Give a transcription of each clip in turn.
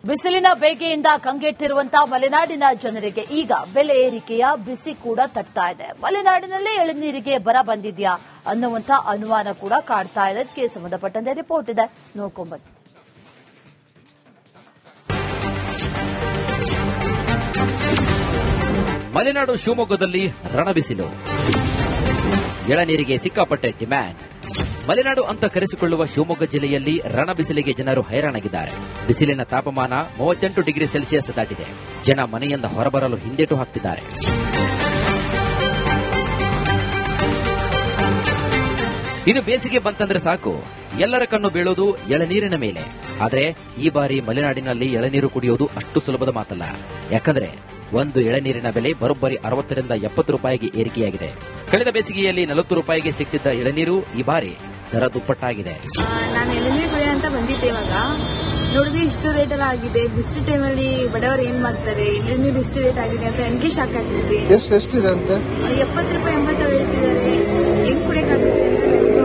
ಬಿಸಿಲಿನ ಬೇಗೆಯಿಂದ ಕಂಗೆಟ್ಟಿರುವಂತಹ ಮಲೆನಾಡಿನ ಜನರಿಗೆ ಈಗ ಬೆಲೆ ಏರಿಕೆಯ ಬಿಸಿ ಕೂಡ ತಟ್ತಾ ಇದೆ. ಮಲೆನಾಡಿನಲ್ಲೇ ಎಳನೀರಿಗೆ ಬರ ಬಂದಿದ್ಯಾ ಅನ್ನುವಂತ ಅನುಮಾನ ಕೂಡ ಕಾಡ್ತಾ ಇದೆ. ಇದಕ್ಕೆ ಸಂಬಂಧಪಟ್ಟಂತೆ ರಿಪೋರ್ಟ್ ಇದೆ, ನೋಡ್ಕೊಂಡ್ಬನ್ನಿ. ಮಲೆನಾಡು ಶಿವಮೊಗ್ಗದಲ್ಲಿ ರಣಬಿಸಿಲು, ಎಳನೀರಿಗೆ ಸಿಕ್ಕಾಪಟ್ಟೆ ಡಿಮ್ಯಾಂಡ್. ಮಲೆನಾಡು ಅಂತ ಕರೆಸಿಕೊಳ್ಳುವ ಶಿವಮೊಗ್ಗ ಜಿಲ್ಲೆಯಲ್ಲಿ ರಣಬಿಸಿಲಿಗೆ ಜನರು ಹೈರಾಣಾಗಿದ್ದಾರೆ. ಬಿಸಿಲಿನ ತಾಪಮಾನ 38 ಡಿಗ್ರಿ ಸೆಲ್ಸಿಯಸ್ ದಾಟಿದೆ. ಜನ ಮನೆಯಿಂದ ಹೊರಬರಲು ಹಿಂದೇಟು ಹಾಕ್ತಿದ್ದಾರೆ. ಇನ್ನು ಬೇಸಿಗೆ ಬಂತಂದ್ರೆ ಸಾಕು, ಎಲ್ಲರ ಕಣ್ಣು ಬೀಳೋದು ಎಳನೀರಿನ ಮೇಲೆ. ಆದ್ರೆ ಈ ಬಾರಿ ಮಲೆನಾಡಿನಲ್ಲಿ ಎಳನೀರು ಕುಡಿಯೋದು ಅಷ್ಟು ಸುಲಭದ ಮಾತಲ್ಲ. ಯಾಕಂದ್ರೆ ಒಂದು ಎಳನೀರಿನ ಬೆಲೆ ಬರೋಬ್ಬರಿ 60 ರಿಂದ 70 ರೂಪಾಯಿಗೆ ಏರಿಕೆಯಾಗಿದೆ. ಕಳೆದ ಬೇಸಿಗೆಯಲ್ಲಿ 40 ರೂಪಾಯಿಗೆ ಸಿಕ್ತಿದ್ದ ಎಳನೀರು ಈ ಬಾರಿ ದರ ದುಪ್ಪಟ್ಟಾಗಿದೆ. ನಾನು ಎಳನೀರು ಕುಡಿಯೋಣ ಅಂತ ಬಂದಿದ್ದೆ. ಇವಾಗ ನೋಡಿದ್ರೆ ಇಷ್ಟು ರೇಟ್ ಎಲ್ಲ ಆಗಿದೆ. ಬಿಸಿಲು ಟೈಮಲ್ಲಿ ಬಡವರು ಏನ್ ಮಾಡ್ತಾರೆ, ಎಳನೀರು ಇಷ್ಟು ರೇಟ್ ಆಗಿದೆ ಅಂತ ನನಗೆ ಶಾಕ್ ಆಗ್ತಿದೆ. ಎಷ್ಟಿದೆ ಅಂತ 70 ರೂಪಾಯಿ 80 ಹೇಳ್ತಿದ್ದಾರೆ. ಹೆಂಗ್ ಕುಡಿಯಕ್ಕಾಗುತ್ತೆ ಅಂತ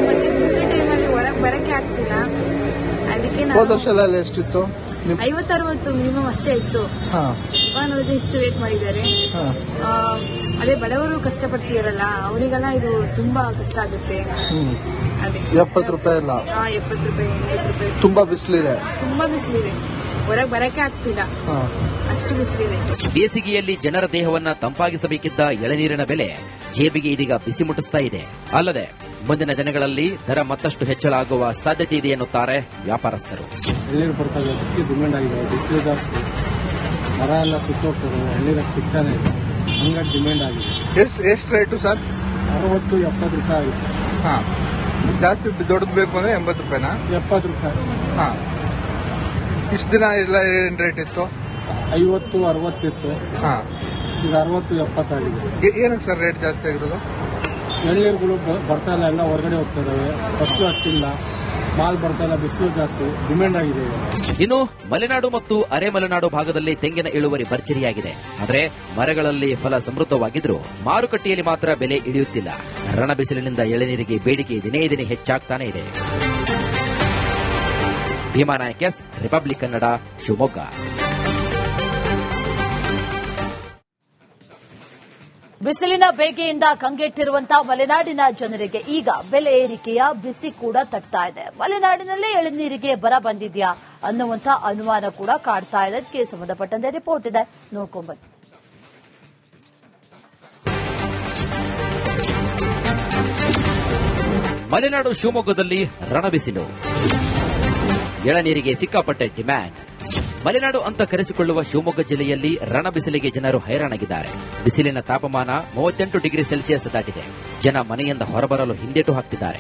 ಮತ್ತೆ ಬಿಸಿಲು ಟೈಮಲ್ಲಿ ಹೊರಗೆ ಬರಕ್ಕೆ ಆಗ್ತಿಲ್ಲ. ಅದಕ್ಕೆ ಹೋದ ವರ್ಷ ಎಲ್ಲ ಎಷ್ಟಿತ್ತು? 50-60 ಮಿನಿಮಮ್ ಅಷ್ಟೇ ಇತ್ತು. ಇವಾಗ ನೋಡಿದ್ರೆ ಇಷ್ಟು ರೇಟ್ ಮಾಡಿದ್ದಾರೆ. ಅದೇ ಬಡವರು ಕಷ್ಟಪಡ್ತಿದಾರಲ್ಲ, ಅವರಿಗೆಲ್ಲ ಇದು ತುಂಬಾ ಕಷ್ಟ ಆಗುತ್ತೆ. ಅದೇ 70 ರೂಪಾಯಿ ಅಲ್ಲ, 70 ರೂಪಾಯಿ 80 ರೂಪಾಯಿ. ತುಂಬಾ ಬಿಸಿಲಿದೆ, ತುಂಬಾ ಬಿಸಿಲಿದೆ, ಹೊರಗೆ ಬರಕ್ಕೆ ಆಗ್ತಿಲ್ಲ, ಅಷ್ಟು ಬಿಸಿಲಿದೆ. ಬೇಸಿಗೆಯಲ್ಲಿ ಜನರ ದೇಹವನ್ನ ತಂಪಾಗಿಸಬೇಕಿದ್ದ ಎಳನೀರಿನ ಬೆಲೆ ಜೇಬಿಗೆ ಇದೀಗ ಬಿಸಿ ಮುಟ್ಟಿಸ್ತಾ ಇದೆ. ಅಲ್ಲದೆ ಮುಂದಿನ ದಿನಗಳಲ್ಲಿ ದರ ಮತ್ತಷ್ಟು ಹೆಚ್ಚಳ ಆಗುವ ಸಾಧ್ಯತೆ ಇದೆ ಎನ್ನುತ್ತಾರೆ ವ್ಯಾಪಾರಸ್ಥರು. ಎಳ್ನೀರು ಬರ್ತಾ ಇದೆ, ಡಿಮ್ಯಾಂಡ್ ಆಗಿದೆ. ಬಿಸಿಲು ಜಾಸ್ತಿ, ಮರ ಎಲ್ಲ ಸುತ್ತೋಗ್ತದೆ, ಎಳ್ನೀರು ಸಿಗ್ತಾನೆ ಇದೆ, ಹಂಗಾಗಿ ಡಿಮ್ಯಾಂಡ್ ಆಗಿದೆ. ಎಷ್ಟು ರೇಟು ಸರ್? 60-70 ರೂಪಾಯಿ ಆಗಿದೆ. ಜಾಸ್ತಿ ದೊಡ್ಡದು ಬೇಕು ಅಂದ್ರೆ 80 ರೂಪಾಯಿನಾ? 70 ರೂಪಾಯಿ. ಇಷ್ಟು ದಿನ ಎಲ್ಲ ಏನ್ ರೇಟ್ ಇತ್ತು? 50-60 ಇತ್ತು. ಈಗ 60-70 ಆಗಿದೆ. ಏನಕ್ಕೆ ಸರ್ ರೇಟ್ ಜಾಸ್ತಿ ಆಗಿರೋದು? ಎಳ್ನೀರುಗಳು ಬರ್ತಾ ಇಲ್ಲ, ಎಲ್ಲ ಹೊರಗಡೆ ಹೋಗ್ತಾ ಇದಾವೆ. ಫಸ್ಟ್ ಅಷ್ಟಿಲ್ಲ, ಮಾಲ್ ಬರ್ತಾ ಇಲ್ಲ, ಬಿಸಿಲು ಜಾಸ್ತಿ, ಡಿಮ್ಯಾಂಡ್ ಆಗಿದೆ. ಇನ್ನು ಮಲೆನಾಡು ಮತ್ತು ಅರೆ ಮಲೆನಾಡು ಭಾಗದಲ್ಲಿ ತೆಂಗಿನ ಇಳುವರಿ ಭರ್ಜರಿಯಾಗಿದೆ. ಆದರೆ ಮರಗಳಲ್ಲಿ ಫಲ ಸಮೃದ್ಧವಾಗಿದ್ರೂ ಮಾರುಕಟ್ಟೆಯಲ್ಲಿ ಮಾತ್ರ ಬೆಲೆ ಇಳಿಯುತ್ತಿಲ್ಲ. ರಣಬಿಸಿಲಿನಿಂದ ಎಳನೀರಿಗೆ ಬೇಡಿಕೆ ದಿನೇ ದಿನೇ ಹೆಚ್ಚಾಗ್ತಾನೆ ಇದೆ. Bhimanayak S, Republic Kannada, Shivamogga. ಬಿಸಿಲಿನ ಬೇಗೆಯಿಂದ ಕಂಗೆಟ್ಟಿರುವಂತಹ ಮಲೆನಾಡಿನ ಜನರಿಗೆ ಈಗ ಬೆಲೆ ಏರಿಕೆಯ ಬಿಸಿ ಕೂಡ ತಟ್ತಾ ಇದೆ. ಮಲೆನಾಡಿನಲ್ಲೇ ಎಳನೀರಿಗೆ ಬರ ಬಂದಿದ್ಯಾ ಅನ್ನುವಂತ ಅನುಮಾನ ಕೂಡ ಕಾಡ್ತಾ ಇದೆ. ಇದಕ್ಕೆ ಸಂಬಂಧಪಟ್ಟಂತೆ ರಿಪೋರ್ಟ್ ಇದೆ, ನೋಡ್ಕೊಂಡ್ಬನ್ನಿ. ಮಲೆನಾಡು ಶಿವಮೊಗ್ಗದಲ್ಲಿ ರಣಬಿಸಿಲು, ಎಳನೀರಿಗೆ ಸಿಕ್ಕಾಪಟ್ಟೆ ಡಿಮ್ಯಾಂಡ್. ಮಲೆನಾಡು ಅಂತ ಕರೆಸಿಕೊಳ್ಳುವ ಶಿವಮೊಗ್ಗ ಜಿಲ್ಲೆಯಲ್ಲಿ ರಣಬಿಸಿಲಿಗೆ ಜನರು ಹೈರಾಣಾಗಿದ್ದಾರೆ. ಬಿಸಿಲಿನ ತಾಪಮಾನ 38 ಡಿಗ್ರಿ ಸೆಲ್ಸಿಯಸ್ ದಾಟಿದೆ. ಜನ ಮನೆಯಿಂದ ಹೊರಬರಲು ಹಿಂದೇಟು ಹಾಕ್ತಿದ್ದಾರೆ.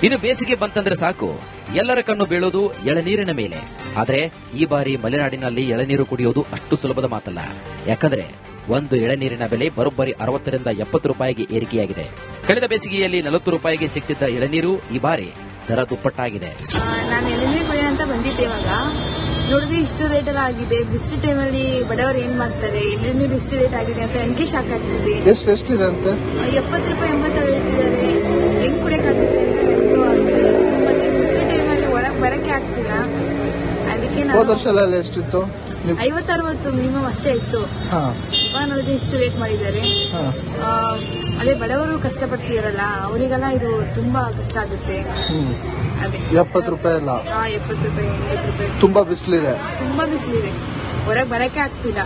ಇನ್ನು ಬೇಸಿಗೆ ಬಂತಂದ್ರೆ ಸಾಕು, ಎಲ್ಲರ ಕಣ್ಣು ಬೀಳೋದು ಎಳನೀರಿನ ಮೇಲೆ. ಆದ್ರೆ ಈ ಬಾರಿ ಮಲೆನಾಡಿನಲ್ಲಿ ಎಳನೀರು ಕುಡಿಯೋದು ಅಷ್ಟು ಸುಲಭದ ಮಾತಲ್ಲ. ಯಾಕಂದ್ರೆ ಒಂದು ಎಳನೀರಿನ ಬೆಲೆ ಬರೋಬ್ಬರಿ 60 ರಿಂದ 70 ರೂಪಾಯಿಗೆ ಏರಿಕೆಯಾಗಿದೆ. ಕಳೆದ ಬೇಸಿಗೆಯಲ್ಲಿ 40 ರೂಪಾಯಿಗೆ ಸಿಕ್ತಿದ್ದ ಎಳನೀರು ಈ ಬಾರಿ ದರ ದುಪ್ಪಟ್ಟಾಗಿದೆ. ನಾನು ಎಳನೀರು ಕುಡಿಯೋಣ ಅಂತ ಬಂದಿದ್ದೆ. ಇವಾಗ ನೋಡಿದ್ರೆ ಇಷ್ಟು ರೇಟ್ ಎಲ್ಲ ಆಗಿದೆ. ಬಿಸಿಲು ಟೈಮಲ್ಲಿ ಬಡವರು ಏನ್ ಮಾಡ್ತಾರೆ, ಎಳನೀರು ಇಷ್ಟು ರೇಟ್ ಆಗಿದೆ ಅಂತ ನನಗೆ ಶಾಕ್ ಆಗ್ತಿದೆ. ಎಷ್ಟಿದೆ ಅಂತ 70 ರೂಪಾಯಿ 80 ಹೇಳ್ತಿದ್ದಾರೆ. ಹೆಂಗ್ ಕುಡಿಯಕ್ಕಾಗುತ್ತೆ ಅಂತ ಮತ್ತೆ ಬಿಸಿಲು ಟೈಮಲ್ಲಿ ಹೊರಗೆ ಬರಕ್ಕೆ ಆಗ್ತಿಲ್ಲ. ಅದಕ್ಕೆ ಹೋದ ವರ್ಷ ಎಲ್ಲ ಎಷ್ಟಿತ್ತು? 50-60 ಮಿನಿಮಮ್ ಅಷ್ಟೇ ಇತ್ತು. ಇವಾಗ ನೋಡಿದ್ರೆ ಇಷ್ಟು ರೇಟ್ ಮಾಡಿದ್ದಾರೆ. ಅದೇ ಬಡವರು ಕಷ್ಟಪಡ್ತಿದಾರಲ್ಲ, ಅವರಿಗೆಲ್ಲ ಇದು ತುಂಬಾ ಕಷ್ಟ ಆಗುತ್ತೆ. ಅದೇ 70 ರೂಪಾಯಿ ಅಲ್ಲ, 70 ರೂಪಾಯಿ 80 ರೂಪಾಯಿ. ತುಂಬಾ ಬಿಸಿಲಿದೆ, ತುಂಬಾ ಬಿಸಿಲಿದೆ, ಹೊರಗೆ ಬರಕ್ಕೆ ಆಗ್ತಿಲ್ಲ,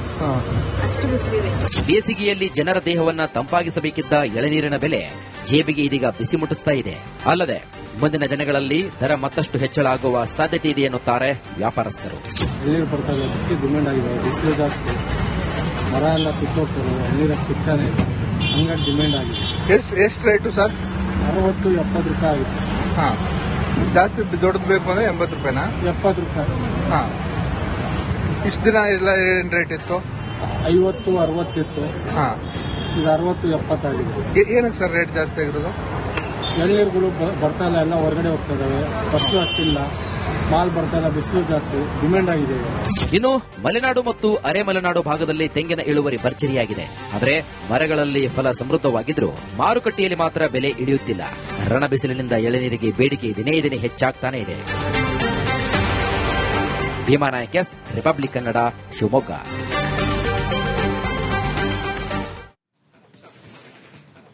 ಅಷ್ಟು ಬಿಸಿಲಿದೆ. ಬೇಸಿಗೆಯಲ್ಲಿ ಜನರ ದೇಹವನ್ನ ತಂಪಾಗಿಸಬೇಕಿದ್ದ ಎಳನೀರಿನ ಬೆಲೆ ಜೇಬಿಗೆ ಇದೀಗ ಬಿಸಿ ಮುಟ್ಟಿಸ್ತಾ ಇದೆ. ಅಲ್ಲದೆ ಮುಂದಿನ ದಿನಗಳಲ್ಲಿ ದರ ಮತ್ತಷ್ಟು ಹೆಚ್ಚಳ ಆಗುವ ಸಾಧ್ಯತೆ ಇದೆ ಎನ್ನುತ್ತಾರೆ ವ್ಯಾಪಾರಸ್ಥರು. ಎಳ್ನೀರು ಬರ್ತಾ ಇದೆ, ಡಿಮ್ಯಾಂಡ್ ಆಗಿದೆ. ಬಿಸಿಲು ಜಾಸ್ತಿ, ಮರ ಎಲ್ಲ ಸುತ್ತೋಗ್ತದೆ, ಎಳ್ನೀರು ಸಿಗ್ತಾನೆ ಇದೆ, ಹಂಗಾಗಿ ಡಿಮ್ಯಾಂಡ್ ಆಗಿದೆ. ಎಷ್ಟು ರೇಟು ಸರ್? 60-70 ರೂಪಾಯಿ ಆಗಿದೆ. ಜಾಸ್ತಿ ದೊಡ್ಡದು ಬೇಕು ಅಂದ್ರೆ 80 ರೂಪಾಯಿನಾ? 70 ರೂಪಾಯಿ. ಇಷ್ಟು ದಿನ ಎಲ್ಲ ಏನ್ ರೇಟ್ ಇತ್ತು? 50-60 ಇತ್ತು. ಈಗ 60-70 ಆಗಿದೆ. ಏನಕ್ಕೆ ಸರ್ ರೇಟ್ ಜಾಸ್ತಿ ಆಗಿರೋದು? ಎಳ್ನೀರುಗಳು ಬರ್ತಾ ಇಲ್ಲ, ಎಲ್ಲ ಹೊರಗಡೆ ಹೋಗ್ತಾ ಇದಾವೆ. ಫಸ್ಟ್ ಅಷ್ಟಿಲ್ಲ, ಮಾಲ್ ಬರ್ತಾ ಇಲ್ಲ, ಬಿಸಿಲು ಜಾಸ್ತಿ, ಡಿಮ್ಯಾಂಡ್ ಆಗಿದೆ. ಇನ್ನು ಮಲೆನಾಡು ಮತ್ತು ಅರೆ ಮಲೆನಾಡು ಭಾಗದಲ್ಲಿ ತೆಂಗಿನ ಇಳುವರಿ ಭರ್ಜರಿಯಾಗಿದೆ. ಆದರೆ ಮರಗಳಲ್ಲಿ ಫಲ ಸಮೃದ್ಧವಾಗಿದ್ರೂ ಮಾರುಕಟ್ಟೆಯಲ್ಲಿ ಮಾತ್ರ ಬೆಲೆ ಇಳಿಯುತ್ತಿಲ್ಲ. ರಣ ಬಿಸಿಲಿನಿಂದ ಎಳೆನೀರಿಗೆ ಬೇಡಿಕೆ ದಿನೇ ದಿನೇ ಹೆಚ್ಚಾಗ್ತಾನೆ ಇದೆ. Bhimanayak S, Republic Kannada, Shivamogga.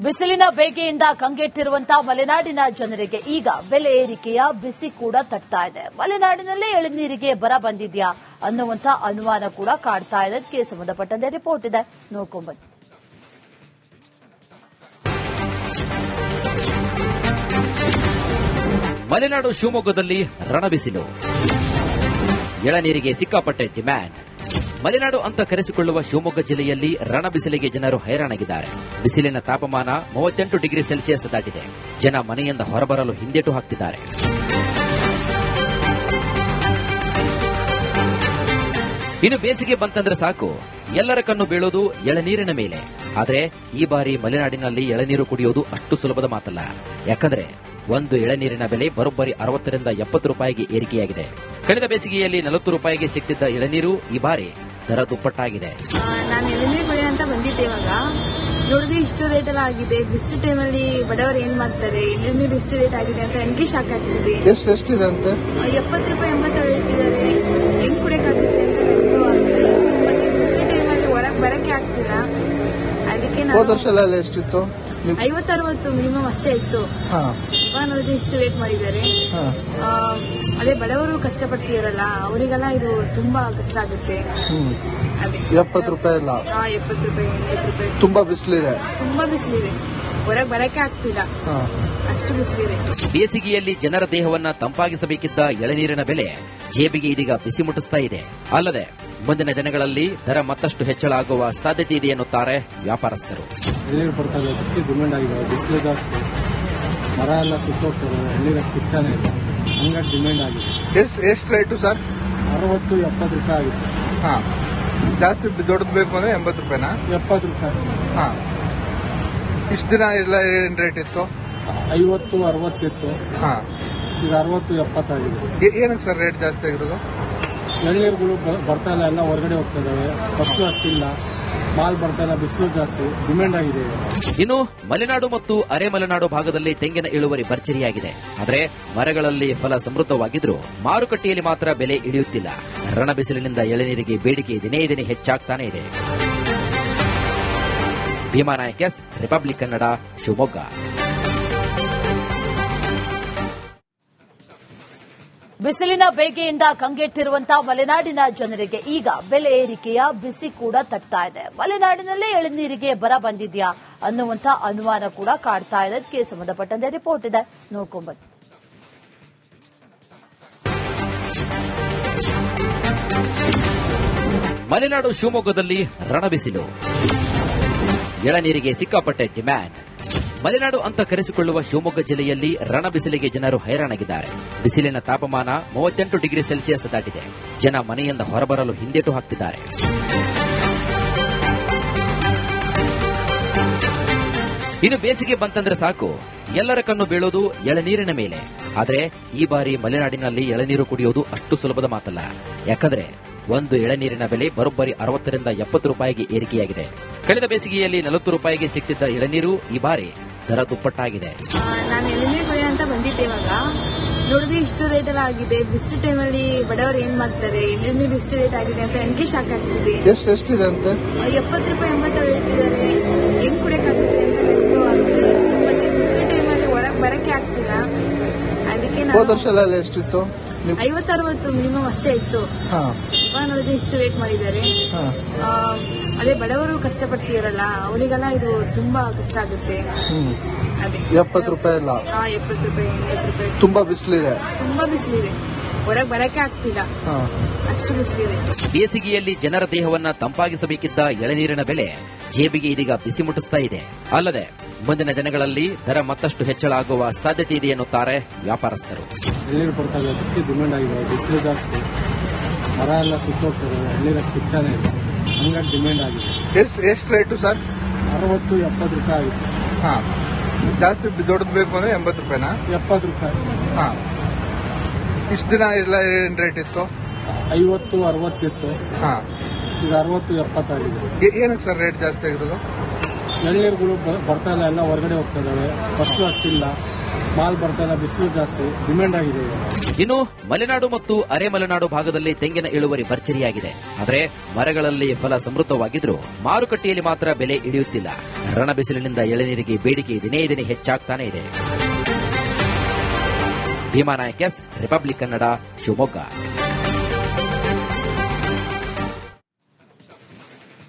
ಬಿಸಿಲಿನ ಬೇಗೆಯಿಂದ ಕಂಗೆಟ್ಟಿರುವಂತಹ ಮಲೆನಾಡಿನ ಜನರಿಗೆ ಈಗ ಬೆಲೆ ಏರಿಕೆಯ ಬಿಸಿ ಕೂಡ ತಟ್ತಾ ಇದೆ. ಮಲೆನಾಡಿನಲ್ಲೇ ಎಳೆನೀರಿಗೆ ಬರ ಬಂದಿದ್ಯಾ ಅನ್ನುವಂತ ಅನುಮಾನ ಕೂಡ ಕಾಡ್ತಾ ಇದೆ. ಅದಕ್ಕೆ ಸಂಬಂಧಪಟ್ಟಂತೆ ರಿಪೋರ್ಟ್ ಇದೆ, ನೋಡ್ಕೊಂಡ್ಬನ್ನಿ. ಮಲೆನಾಡು ಶಿವಮೊಗ್ಗದಲ್ಲಿ ರಣಬಿಸಿಲು, ಎಳನೀರಿಗೆ ಸಿಕ್ಕಾಪಟ್ಟೆ ಡಿಮ್ಯಾಂಡ್. ಮಲೆನಾಡು ಅಂತ ಕರೆಸಿಕೊಳ್ಳುವ ಶಿವಮೊಗ್ಗ ಜಿಲ್ಲೆಯಲ್ಲಿ ರಣ ಬಿಸಿಲಿಗೆ ಜನರು ಹೈರಾಣಾಗಿದ್ದಾರೆ. ಬಿಸಿಲಿನ ತಾಪಮಾನ 38 ಡಿಗ್ರಿ ಸೆಲ್ಸಿಯಸ್ ದಾಟಿದೆ. ಜನ ಮನೆಯಿಂದ ಹೊರಬರಲು ಹಿಂದೇಟು ಹಾಕ್ತಿದ್ದಾರೆ. ಇನ್ನು ಬೇಸಿಗೆ ಬಂತಂದ್ರೆ ಸಾಕು, ಎಲ್ಲರ ಕಣ್ಣು ಬೀಳೋದು ಎಳನೀರಿನ ಮೇಲೆ. ಆದರೆ ಈ ಬಾರಿ ಮಲೆನಾಡಿನಲ್ಲಿ ಎಳನೀರು ಕುಡಿಯೋದು ಅಷ್ಟು ಸುಲಭದ ಮಾತಲ್ಲ. ಯಾಕಂದ್ರೆ ಒಂದು ಎಳನೀರಿನ ಬೆಲೆ ಬರೋಬ್ಬರಿ 60 ರಿಂದ 70 ರೂಪಾಯಿಗೆ ಏರಿಕೆಯಾಗಿದೆ. ಕಳೆದ ಬೇಸಿಗೆಯಲ್ಲಿ 40 ರೂಪಾಯಿಗೆ ಸಿಗ್ತಿದ್ದ ಎಳನೀರು ಈ ಬಾರಿ ದರ ದುಪ್ಪಟ್ಟಾಗಿದೆ. ನಾನು ಎಳನೀರು ಕುಡಿಯೋಣ ಅಂತ ಬಂದಿದ್ದೆ. ಇವಾಗ ನೋಡಿದ್ರೆ ಇಷ್ಟು ರೇಟ್ ಎಲ್ಲ ಆಗಿದೆ. ಬಿಸಿಲು ಟೈಮಲ್ಲಿ ಬಡವರು ಏನ್ ಮಾಡ್ತಾರೆ, ಎಳನೀರು ಇಷ್ಟು ರೇಟ್ ಆಗಿದೆ ಅಂತ ನನಗೆ ಶಾಕ್ ಆಗ್ತಿದೆ. ಎಷ್ಟಿದೆ ಅಂತೆ? 70 ರೂಪಾಯಿ 80 ಹೇಳ್ತಿದ್ದಾರೆ. ಹೆಂಗ್ ಕುಡಿಯಕ್ಕಾಗುತ್ತೆ ಅಂತ ಆಗ್ತಿದೆ. ಮತ್ತೆ ಬಿಸಿಲು ಟೈಮಲ್ಲಿ ಹೊರಗೆ ಬರಕ್ಕೆ ಆಗ್ತಿಲ್ಲ. ಅದಕ್ಕೆ ಹೋದ ವರ್ಷ ಎಲ್ಲ ಎಷ್ಟಿತ್ತು? 50-60 ಮಿನಿಮಮ್ ಅಷ್ಟೇ ಇತ್ತು. ಇವಾಗ ನೋಡಿದ್ರೆ ಇಷ್ಟು ರೇಟ್ ಮಾಡಿದ್ದಾರೆ. ಅದೇ ಬಡವರು ಕಷ್ಟಪಡ್ತಿದಾರಲ್ಲ, ಅವರಿಗೆಲ್ಲ ಇದು ತುಂಬಾ ಕಷ್ಟ ಆಗುತ್ತೆ. ಅದೇ 70 ರೂಪಾಯಿ ಅಲ್ಲ, 70 ರೂಪಾಯಿ 80 ರೂಪಾಯಿ. ತುಂಬಾ ಬಿಸಿಲಿದೆ. ತುಂಬಾ ಬಿಸಿಲಿದೆ, ಹೊರಗೆ ಬರಕ್ಕೆ ಆಗ್ತಿಲ್ಲ, ಅಷ್ಟು ಬಿಸಿಲಿದೆ. ಬೇಸಿಗೆಯಲ್ಲಿ ಜನರ ದೇಹವನ್ನ ತಂಪಾಗಿಸಬೇಕಿದ್ದ ಎಳನೀರಿನ ಬೆಲೆ ಜೇಬಿಗೆ ಇದೀಗ ಬಿಸಿ ಮುಟ್ಟಿಸ್ತಾ ಇದೆ. ಅಲ್ಲದೆ ಮುಂದಿನ ದಿನಗಳಲ್ಲಿ ದರ ಮತ್ತಷ್ಟು ಹೆಚ್ಚಳ ಆಗುವ ಸಾಧ್ಯತೆ ಇದೆ ಎನ್ನುತ್ತಾರೆ ವ್ಯಾಪಾರಸ್ಥರು. ಎಳ್ನೀರು ಬರ್ತಾ ಇದೆ, ಅದಕ್ಕೆ ಡಿಮ್ಯಾಂಡ್ ಆಗಿದೆ. ಬಿಸಿಲು ಜಾಸ್ತಿ, ಮರ ಎಲ್ಲ ಸುತ್ತೋಗ್ತದೆ, ಎಳ್ನೀರಿಗೆ ಸಿಗ್ತಾನೆ ಇಲ್ಲ, ಹಂಗಾಗಿ ಡಿಮ್ಯಾಂಡ್ ಆಗಿದೆ. ಎಷ್ಟು ರೇಟು ಸರ್? 60-70 ರೂಪಾಯಿ ಆಗಿದೆ. ಜಾಸ್ತಿ ದೊಡ್ಡದು ಬೇಕು ಅಂದ್ರೆ 80 ರೂಪಾಯಿನಾ? 70 ರೂಪಾಯಿ. ಇಷ್ಟು ದಿನ ಎಲ್ಲ ಏನ್ ರೇಟ್ ಇತ್ತು? 50-60 ಇತ್ತು. ಈಗ 60-70 ಆಗಿದೆ. ಏನಕ್ಕೆ ಸರ್ ರೇಟ್ ಜಾಸ್ತಿ ಆಗಿರೋದು? ಎಳ್ನೀರುಗಳು ಬರ್ತಾ ಇಲ್ಲ, ಎಲ್ಲ ಹೊರಗಡೆ ಹೋಗ್ತಾ ಇದಾವೆ. ಫಸ್ಟ್ ಅಷ್ಟಿಲ್ಲ, ಮಾಲ್ ಬರ್ತಾ ಇಲ್ಲ, ಬಿಸಿಲು ಜಾಸ್ತಿ, ಡಿಮ್ಯಾಂಡ್ ಆಗಿದೆ. ಇನ್ನು ಮಲೆನಾಡು ಮತ್ತು ಅರೆ ಮಲೆನಾಡು ಭಾಗದಲ್ಲಿ ತೆಂಗಿನ ಇಳುವರಿ ಭರ್ಜರಿಯಾಗಿದೆ. ಆದರೆ ಮರಗಳಲ್ಲಿ ಫಲ ಸಮೃದ್ಧವಾಗಿದ್ರೂ ಮಾರುಕಟ್ಟೆಯಲ್ಲಿ ಮಾತ್ರ ಬೆಲೆ ಇಳಿಯುತ್ತಿಲ್ಲ. ರಣ ಬಿಸಿಲಿನಿಂದ ಎಳೆನೀರಿಗೆ ಬೇಡಿಕೆ ದಿನೇ ದಿನೇ ಹೆಚ್ಚಾಗ್ತಾನೆ ಇದೆ. Bhimanayak S, Republic Kannada, Shivamogga. ಬಿಸಿಲಿನ ಬೇಗೆಯಿಂದ ಕಂಗೆಟ್ಟಿರುವಂತಹ ಮಲೆನಾಡಿನ ಜನರಿಗೆ ಈಗ ಬೆಲೆ ಏರಿಕೆಯ ಬಿಸಿ ಕೂಡ ತಟ್ತಾ ಇದೆ. ಮಲೆನಾಡಿನಲ್ಲೇ ಎಳೆನೀರಿಗೆ ಬರ ಬಂದಿದ್ಯಾ ಅನ್ನುವಂತ ಅನುಮಾನ ಕೂಡ ಕಾಡ್ತಾ ಇದೆ. ಅದಕ್ಕೆ ಸಂಬಂಧಪಟ್ಟಂತೆ ರಿಪೋರ್ಟ್ ಇದೆ, ನೋಡ್ಕೊಂಡ್ಬನ್ನಿ. ಮಲೆನಾಡು ಶಿವಮೊಗ್ಗದಲ್ಲಿ ರಣಬಿಸಿಲು, ಎಳನೀರಿಗೆ ಸಿಕ್ಕಾಪಟ್ಟೆ ಡಿಮ್ಯಾಂಡ್. ಮಲೆನಾಡು ಅಂತ ಕರೆಸಿಕೊಳ್ಳುವ ಶಿವಮೊಗ್ಗ ಜಿಲ್ಲೆಯಲ್ಲಿ ರಣ ಬಿಸಿಲಿಗೆ ಜನರು ಹೈರಾಣಾಗಿದ್ದಾರೆ. ಬಿಸಿಲಿನ ತಾಪಮಾನ 38 ಡಿಗ್ರಿ ಸೆಲ್ಸಿಯಸ್ ದಾಟಿದೆ. ಜನ ಮನೆಯಿಂದ ಹೊರಬರಲು ಹಿಂದೇಟು ಹಾಕ್ತಿದ್ದಾರೆ. ಇನ್ನು ಬೇಸಿಗೆ ಬಂತಂದ್ರೆ ಸಾಕು, ಎಲ್ಲರ ಕಣ್ಣು ಬೀಳೋದು ಎಳನೀರಿನ ಮೇಲೆ. ಆದರೆ ಈ ಬಾರಿ ಮಲೆನಾಡಿನಲ್ಲಿ ಎಳನೀರು ಕುಡಿಯೋದು ಅಷ್ಟು ಸುಲಭದ ಮಾತಲ್ಲ. ಯಾಕಂದ್ರೆ ಒಂದು ಎಳನೀರಿನ ಬೆಲೆ ಬರೋಬ್ಬರಿ 60 ರಿಂದ 70 ರೂಪಾಯಿಗೆ ಏರಿಕೆಯಾಗಿದೆ. ಕಳೆದ ಬೇಸಿಗೆಯಲ್ಲಿ 40 ರೂಪಾಯಿಗೆ ಸಿಗ್ತಿದ್ದ ಎಳನೀರು ಈ ಬಾರಿ ದರ ದುಪ್ಪಟ್ಟಾಗಿದೆ. ನಾನು ಎಳನೀರು ಕುಡಿಯೋಣ ಅಂತ ಬಂದಿದ್ದೆ. ಇವಾಗ ನೋಡಿದ್ರೆ ಇಷ್ಟು ರೇಟ್ ಎಲ್ಲ ಆಗಿದೆ. ಬಿಸಿಲು ಟೈಮಲ್ಲಿ ಬಡವರು ಏನ್ ಮಾಡ್ತಾರೆ, ಎಳನೀರು ಇಷ್ಟು ರೇಟ್ ಆಗಿದೆ ಅಂತ ನನಗೆ ಶಾಕ್ ಆಗ್ತಿದೆ. ಎಷ್ಟಿದೆ ಅಂತೆ? 70 ರೂಪಾಯಿ 80 ಹೇಳ್ತಿದ್ದಾರೆ. ಹೆಂಗ್ ಕುಡಿಯಕ್ಕಾಗುತ್ತೆ ಅಂತ ಆಗ್ತಿದೆ. ಮತ್ತೆ ಬಿಸಿಲು ಟೈಮಲ್ಲಿ ಹೊರಗೆ ಬರಕ್ಕೆ ಆಗ್ತಿಲ್ಲ. ಅದಕ್ಕೆ ಹೋದ ವರ್ಷ ಎಲ್ಲ ಎಷ್ಟಿತ್ತು? 50-60 ಮಿನಿಮಮ್ ಅಷ್ಟೇ ಇತ್ತು. ಇವಾಗ ನೋಡಿದ್ರೆ ಇಷ್ಟು ರೇಟ್ ಮಾಡಿದ್ದಾರೆ. ಅದೇ ಬಡವರು ಕಷ್ಟಪಡ್ತಿದಾರಲ್ಲ, ಅವರಿಗೆಲ್ಲ ಇದು ತುಂಬಾ ಕಷ್ಟ ಆಗುತ್ತೆ. ಅದೇ 70 ರೂಪಾಯಿ ಅಲ್ಲ, 70 ರೂಪಾಯಿ 80 ರೂಪಾಯಿ. ತುಂಬಾ ಬಿಸಿಲಿದೆ. ತುಂಬಾ ಬಿಸಿಲಿದೆ, ಹೊರಗೆ ಬರಕ್ಕೆ ಆಗ್ತಿಲ್ಲ, ಅಷ್ಟು ಬಿಸಿಲಿದೆ. ಬೇಸಿಗೆಯಲ್ಲಿ ಜನರ ದೇಹವನ್ನ ತಂಪಾಗಿಸಬೇಕಿದ್ದ ಎಳನೀರಿನ ಬೆಲೆ ಜೇಬಿಗೆ ಇದೀಗ ಬಿಸಿ ಮುಟ್ಟಿಸ್ತಾ ಇದೆ. ಅಲ್ಲದೆ ಮುಂದಿನ ದಿನಗಳಲ್ಲಿ ದರ ಮತ್ತಷ್ಟು ಹೆಚ್ಚಳ ಆಗುವ ಸಾಧ್ಯತೆ ಇದೆ ಎನ್ನುತ್ತಾರೆ ವ್ಯಾಪಾರಸ್ಥರು. ಎಳ್ನೀರು ಬರ್ತಾ ಇದೆ, ಅದಕ್ಕೆ ಡಿಮ್ಯಾಂಡ್ ಆಗಿದೆ. ಬಿಸಿಲು ಜಾಸ್ತಿ, ಮರ ಎಲ್ಲ ಸುತ್ತೋಗ್ತದೆ, ಎಳ್ನೀರಿಗೆ ಸಿಗ್ತಾನೆ ಇಲ್ಲ, ಹಂಗಾಗಿ ಡಿಮ್ಯಾಂಡ್ ಆಗಿದೆ. ಎಷ್ಟು ರೇಟು ಸರ್? 60-70 ರೂಪಾಯಿ ಆಗಿದೆ. ಜಾಸ್ತಿ ದೊಡ್ಡದು ಬೇಕು ಅಂದ್ರೆ 80 ರೂಪಾಯಿನಾ? 70 ರೂಪಾಯಿ. ಇಷ್ಟು ದಿನ ಎಲ್ಲ ಏನ್ ರೇಟ್ ಇತ್ತು? 50-60 ಇತ್ತು, ಹಾ. ಈಗ 60-70 ಆಗಿದೆ. ಏನಕ್ಕೆ ಸರ್ ರೇಟ್ ಜಾಸ್ತಿ ಆಗಿರೋದು? ಎಳ್ನೀರುಗಳು ಬರ್ತಾ ಇಲ್ಲ, ಎಲ್ಲ ಹೊರಗಡೆ ಹೋಗ್ತಾ ಇದಾವೆ. ಫಸ್ಟ್ ಅಷ್ಟಿಲ್ಲ, ಮಾಲ್ ಬರ್ತಾ ಇಲ್ಲ, ಬಿಸಿಲು ಜಾಸ್ತಿ, ಡಿಮ್ಯಾಂಡ್ ಆಗಿದೆ. ಇನ್ನು ಮಲೆನಾಡು ಮತ್ತು ಅರೆ ಮಲೆನಾಡು ಭಾಗದಲ್ಲಿ ತೆಂಗಿನ ಇಳುವರಿ ಭರ್ಜರಿಯಾಗಿದೆ. ಆದರೆ ಮರಗಳಲ್ಲಿ ಫಲ ಸಮೃದ್ಧವಾಗಿದ್ರೂ ಮಾರುಕಟ್ಟೆಯಲ್ಲಿ ಮಾತ್ರ ಬೆಲೆ ಇಳಿಯುತ್ತಿಲ್ಲ. ರಣ ಬಿಸಿಲಿನಿಂದ ಎಳೆನೀರಿಗೆ ಬೇಡಿಕೆ ದಿನೇ ದಿನೇ ಹೆಚ್ಚಾಗ್ತಾನೆ ಇದೆ. ಭೀಮಾ ನಾಯಕ್, ರಿಪಬ್ಲಿಕ್ ಕನ್ನಡ, ಶಿವಮೊಗ್ಗ.